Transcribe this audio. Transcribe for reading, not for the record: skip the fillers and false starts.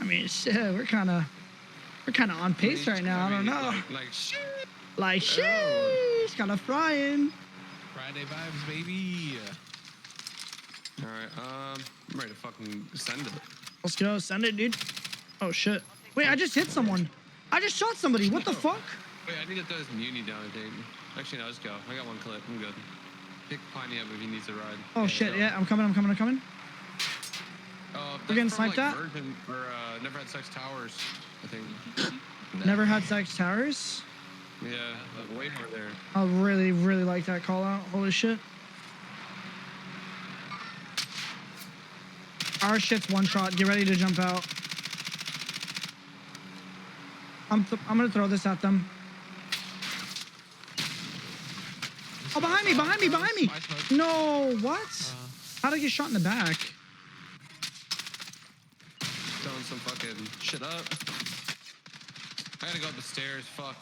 mean, shit, we're kind of on pace right now. I don't know. Like shit. Like shit. It's kind of frying. Friday vibes, baby. All right, I'm ready to fucking send it. Let's go, send it, dude. Oh shit. Wait, I just hit someone. I just shot somebody. What the fuck? Wait, I need to throw this muni down, I think. Actually, no, let's go. I got one clip. I'm good. Pick Piney up if he needs a ride. Oh shit, yeah, I'm coming. We're getting sniped at? Virgin, or, Never Had Sex Towers, I think. Never Had Sex Towers? Yeah, way more there. I really, really like that call out. Holy shit. Our shit's one shot. Get ready to jump out. I'm gonna throw this at them. Oh, behind me! No, what? How'd I get shot in the back? Throwing some fucking shit up. I gotta go up the stairs, fuck.